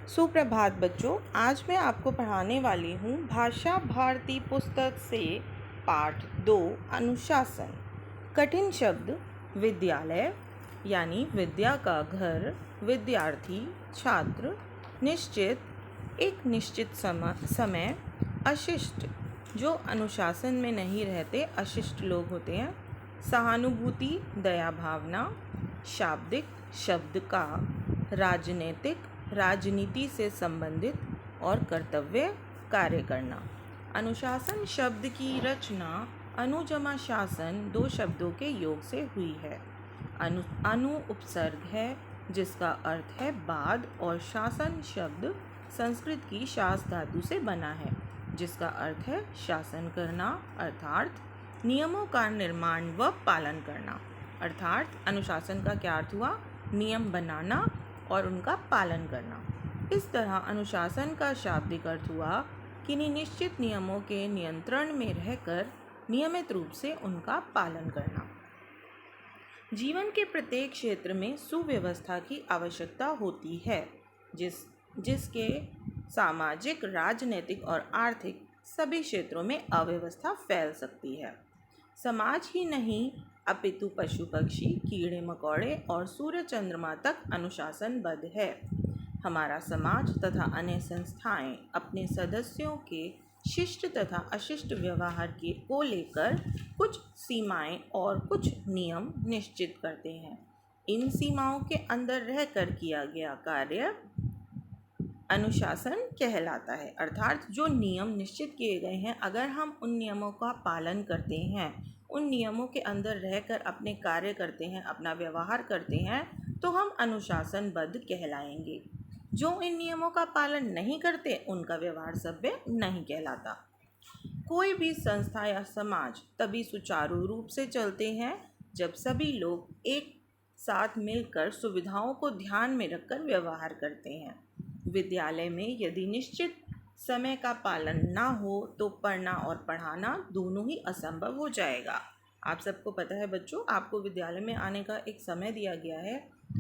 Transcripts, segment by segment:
सुप्रभात बच्चों, आज मैं आपको पढ़ाने वाली हूँ भाषा भारती पुस्तक से पाठ 2 अनुशासन। कठिन शब्द विद्यालय यानी विद्या का घर, विद्यार्थी, छात्र, निश्चित एक निश्चित समय, अशिष्ट जो अनुशासन में नहीं रहते अशिष्ट लोग होते हैं, सहानुभूति दया भावना, शाब्दिक शब्द का, राजनीतिक राजनीति से संबंधित और कर्तव्य कार्य करना। अनुशासन शब्द की रचना अनु जमा शासन 2 शब्दों के योग से हुई है। अनु उपसर्ग है जिसका अर्थ है बाद, और शासन शब्द संस्कृत की शास धातु से बना है जिसका अर्थ है शासन करना, अर्थात नियमों का निर्माण व पालन करना। अर्थात अनुशासन का क्या अर्थ हुआ? नियम बनाना और उनका पालन करना। इस तरह अनुशासन का शाब्दिक अर्थ हुआ किन्हीं निश्चित नियमों के नियंत्रण में रहकर नियमित रूप से उनका पालन करना। जीवन के प्रत्येक क्षेत्र में सुव्यवस्था की आवश्यकता होती है, जिसके सामाजिक, राजनीतिक और आर्थिक सभी क्षेत्रों में अव्यवस्था फैल सकती है। समाज ही नहीं अपितु पशु पक्षी, कीड़े मकोड़े और सूर्य चंद्रमा तक अनुशासनबद्ध है। हमारा समाज तथा अन्य संस्थाएं अपने सदस्यों के शिष्ट तथा अशिष्ट व्यवहार को लेकर कुछ सीमाएं और कुछ नियम निश्चित करते हैं। इन सीमाओं के अंदर रहकर किया गया कार्य अनुशासन कहलाता है। अर्थात जो नियम निश्चित किए गए हैं, अगर हम उन नियमों का पालन करते हैं, उन नियमों के अंदर रहकर अपने कार्य करते हैं, अपना व्यवहार करते हैं, तो हम अनुशासनबद्ध कहलाएंगे। जो इन नियमों का पालन नहीं करते उनका व्यवहार सभ्य नहीं कहलाता। कोई भी संस्था या समाज तभी सुचारू रूप से चलते हैं जब सभी लोग एक साथ मिलकर सुविधाओं को ध्यान में रखकर व्यवहार करते हैं। विद्यालय में यदि निश्चित समय का पालन ना हो तो पढ़ना और पढ़ाना दोनों ही असंभव हो जाएगा। आप सबको पता है बच्चों, आपको विद्यालय में आने का एक समय दिया गया है।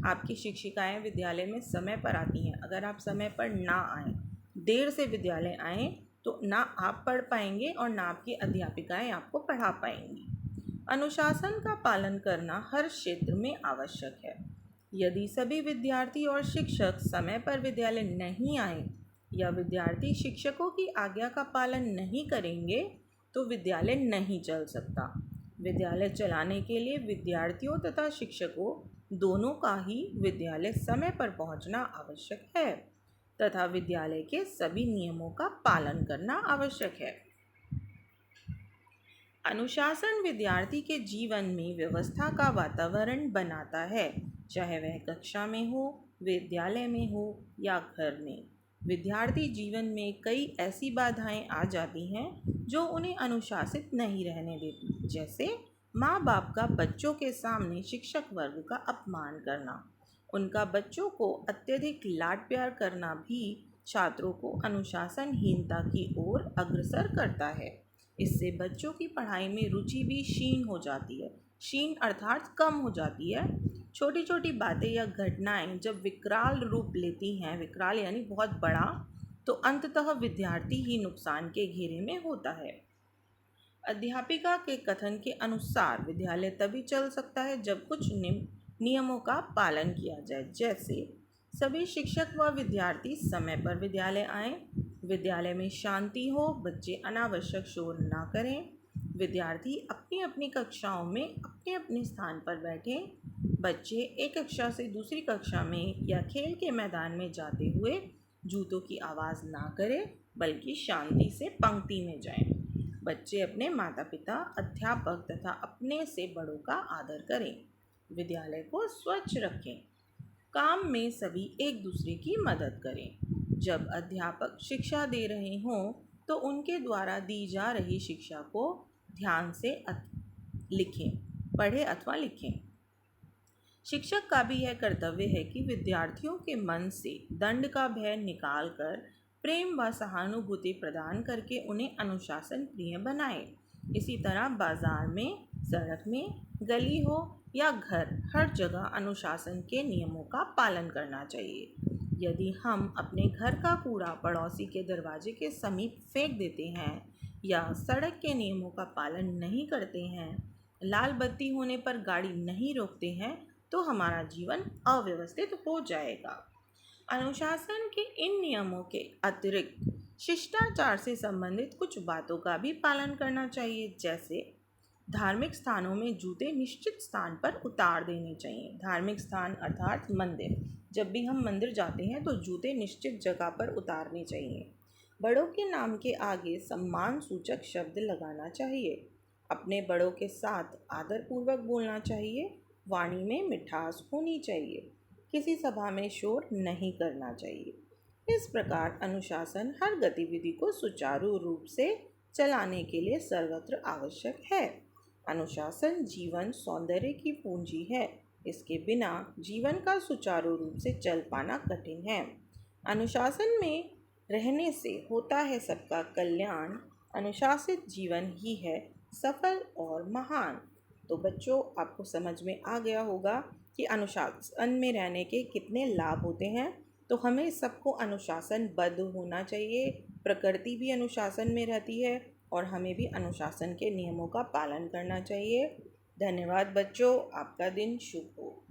आपकी शिक्षिकाएं विद्यालय में समय पर आती हैं। अगर आप समय पर ना आएँ, देर से विद्यालय आएँ, तो ना आप पढ़ पाएंगे और ना आपकी अध्यापिकाएं आपको पढ़ा पाएंगी। अनुशासन का पालन करना हर क्षेत्र में आवश्यक है। यदि सभी विद्यार्थी और शिक्षक समय पर विद्यालय नहीं आए या विद्यार्थी शिक्षकों की आज्ञा का पालन नहीं करेंगे तो विद्यालय नहीं चल सकता। विद्यालय चलाने के लिए विद्यार्थियों तथा शिक्षकों दोनों का ही विद्यालय समय पर पहुंचना आवश्यक है तथा विद्यालय के सभी नियमों का पालन करना आवश्यक है। अनुशासन विद्यार्थी के जीवन में व्यवस्था का वातावरण बनाता है, चाहे वह कक्षा में हो, विद्यालय में हो या घर में। विद्यार्थी जीवन में कई ऐसी बाधाएं आ जाती हैं जो उन्हें अनुशासित नहीं रहने देती, जैसे माँ बाप का बच्चों के सामने शिक्षक वर्ग का अपमान करना। उनका बच्चों को अत्यधिक लाड प्यार करना भी छात्रों को अनुशासनहीनता की ओर अग्रसर करता है। इससे बच्चों की पढ़ाई में रुचि भी क्षीण हो जाती है। क्षीण अर्थात कम हो जाती है। छोटी छोटी बातें या घटनाएं जब विकराल रूप लेती हैं, विकराल यानी बहुत बड़ा, तो अंततः विद्यार्थी ही नुकसान के घेरे में होता है। अध्यापिका के कथन के अनुसार विद्यालय तभी चल सकता है जब कुछ नियमों का पालन किया जाए, जैसे सभी शिक्षक व विद्यार्थी समय पर विद्यालय आएं, विद्यालय में शांति हो, बच्चे अनावश्यक शोर ना करें, विद्यार्थी अपनी अपनी कक्षाओं में अपने अपने स्थान पर बैठें, बच्चे एक कक्षा से दूसरी कक्षा में या खेल के मैदान में जाते हुए जूतों की आवाज़ ना करें बल्कि शांति से पंक्ति में जाएं। बच्चे अपने माता पिता, अध्यापक तथा अपने से बड़ों का आदर करें। विद्यालय को स्वच्छ रखें। काम में सभी एक दूसरे की मदद करें। जब अध्यापक शिक्षा दे रहे हों तो उनके द्वारा दी जा रही शिक्षा को ध्यान से लिखें, पढ़ें अथवा लिखें। शिक्षक का भी यह कर्तव्य है कि विद्यार्थियों के मन से दंड का भय निकालकर प्रेम व सहानुभूति प्रदान करके उन्हें अनुशासन प्रिय बनाए। इसी तरह बाजार में, सड़क में, गली हो या घर, हर जगह अनुशासन के नियमों का पालन करना चाहिए। यदि हम अपने घर का कूड़ा पड़ोसी के दरवाजे के समीप फेंक देते हैं या सड़क के नियमों का पालन नहीं करते हैं, लाल बत्ती होने पर गाड़ी नहीं रोकते हैं, तो हमारा जीवन अव्यवस्थित हो जाएगा। अनुशासन के इन नियमों के अतिरिक्त शिष्टाचार से संबंधित कुछ बातों का भी पालन करना चाहिए, जैसे धार्मिक स्थानों में जूते निश्चित स्थान पर उतार देने चाहिए। धार्मिक स्थान अर्थात मंदिर। जब भी हम मंदिर जाते हैं तो जूते निश्चित जगह पर उतारने चाहिए। बड़ों के नाम के आगे सम्मान सूचक शब्द लगाना चाहिए। अपने बड़ों के साथ आदरपूर्वक बोलना चाहिए। वाणी में मिठास होनी चाहिए। किसी सभा में शोर नहीं करना चाहिए। इस प्रकार अनुशासन हर गतिविधि को सुचारू रूप से चलाने के लिए सर्वत्र आवश्यक है। अनुशासन जीवन सौंदर्य की पूंजी है। इसके बिना जीवन का सुचारू रूप से चल पाना कठिन है। अनुशासन में रहने से होता है सबका कल्याण। अनुशासित जीवन ही है सफल और महान। तो बच्चों, आपको समझ में आ गया होगा कि अनुशासन में रहने के कितने लाभ होते हैं। तो हमें सबको अनुशासनबद्ध होना चाहिए। प्रकृति भी अनुशासन में रहती है और हमें भी अनुशासन के नियमों का पालन करना चाहिए। धन्यवाद बच्चों, आपका दिन शुभ हो।